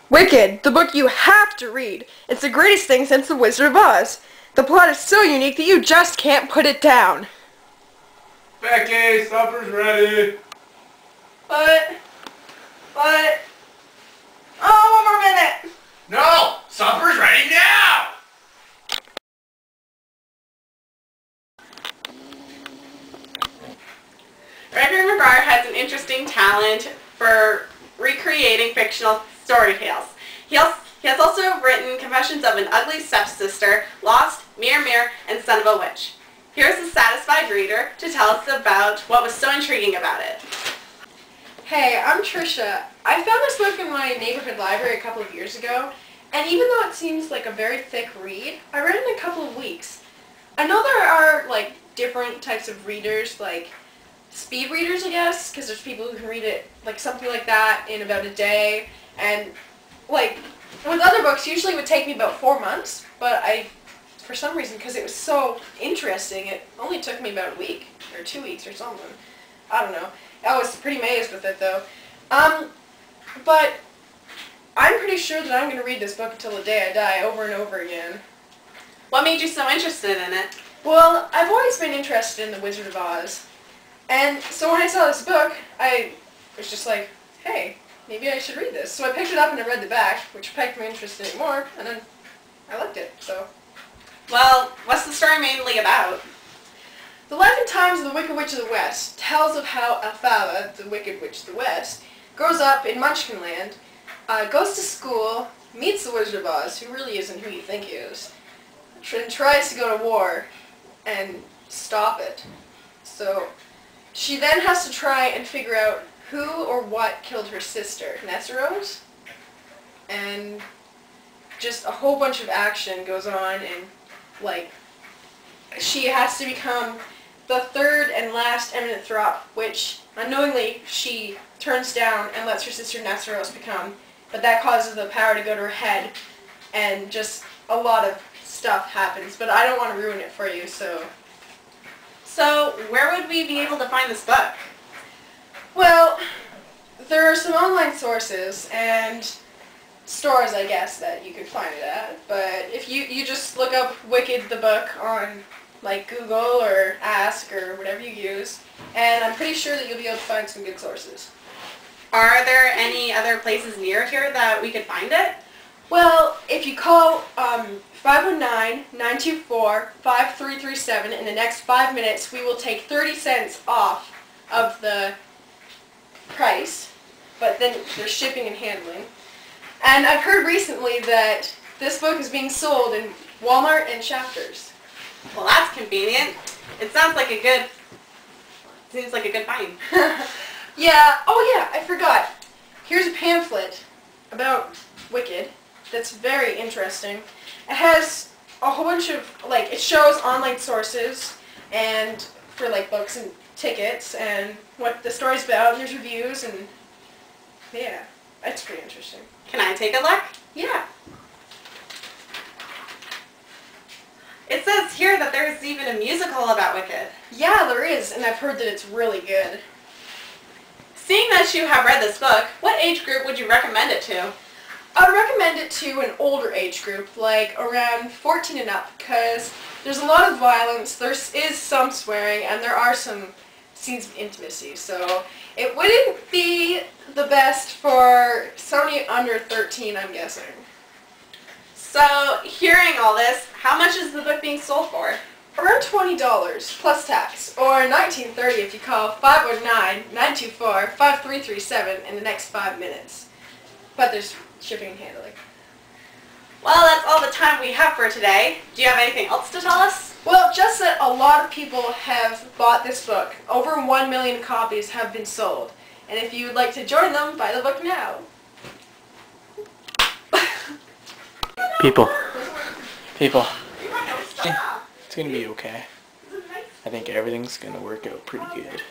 Wicked, the book you have to read. It's the greatest thing since The Wizard of Oz. The plot is so unique that you just can't put it down. Becky, supper's ready. But, oh, one more minute. No, supper's ready now. Gregory McGrath has an interesting talent for recreating fictional story tales. He has also written Confessions of an Ugly Stepsister, Lost, Mirror Mirror, and Son of a Witch. Here's a satisfied reader to tell us about what was so intriguing about it. Hey, I'm Trishia. I found this book in my neighborhood library a couple of years ago, and even though it seems like a very thick read, I read it in a couple of weeks. I know there are, like, different types of readers, like speed readers, I guess, because there's people who can read it, like, something like that in about a day, and, like, with other books, usually it would take me about 4 months, but for some reason, because it was so interesting, it only took me about a week, or 2 weeks or something. I don't know. I was pretty amazed with it, though. But I'm pretty sure that I'm going to read this book until the day I die, over and over again. What made you so interested in it? Well, I've always been interested in The Wizard of Oz. And so when I saw this book, I was just like, hey, maybe I should read this. So I picked it up and I read the back, which piqued my interest in it more, and then I liked it, so. Well, what's the story mainly about? The Life and Times of the Wicked Witch of the West tells of how Elphaba, the Wicked Witch of the West, grows up in Munchkinland, goes to school, meets the Wizard of Oz, who really isn't who you think he is, and tries to go to war and stop it. So she then has to try and figure out who or what killed her sister, Nesseros, and just a whole bunch of action goes on, and like she has to become the third and last eminent Throp, which unknowingly she turns down and lets her sister Nesseros become, but that causes the power to go to her head, and just a lot of stuff happens, but I don't want to ruin it for you, so. So, where would we be able to find this book? Well, there are some online sources and stores, I guess, that you could find it at, but if you just look up Wicked the book on, like, Google or Ask or whatever you use, and I'm pretty sure that you'll be able to find some good sources. Are there any other places near here that we could find it? Well, if you call 519-924-5337 in the next 5 minutes, we will take 30 cents off of the price, but then there's shipping and handling. And I've heard recently that this book is being sold in Walmart and Chapters. Well, that's convenient. It seems like a good find. Yeah, oh yeah, I forgot. Here's a pamphlet about Wicked that's very interesting. It has a whole bunch of, like, it shows online sources and for, like, books and tickets and what the story's about, and there's reviews, and yeah, it's pretty interesting. Can I take a look? Yeah. It says here that there's even a musical about Wicked. Yeah, there is, and I've heard that it's really good. Seeing that you have read this book, what age group would you recommend it to? I'd recommend it to an older age group, like around 14 and up, because there's a lot of violence, there is some swearing, and there are some scenes of intimacy, so it wouldn't be the best for somebody under 13, I'm guessing. So, hearing all this, how much is the book being sold for? Around $20 plus tax, or $19.30 if you call 519-924-5337 in the next 5 minutes. But there's shipping and handling. Well, that's all the time we have for today. Do you have anything else to tell us? Well, just that a lot of people have bought this book. Over 1 million copies have been sold. And if you would like to join them, buy the book now. People. It's gonna be okay. I think everything's gonna work out pretty good.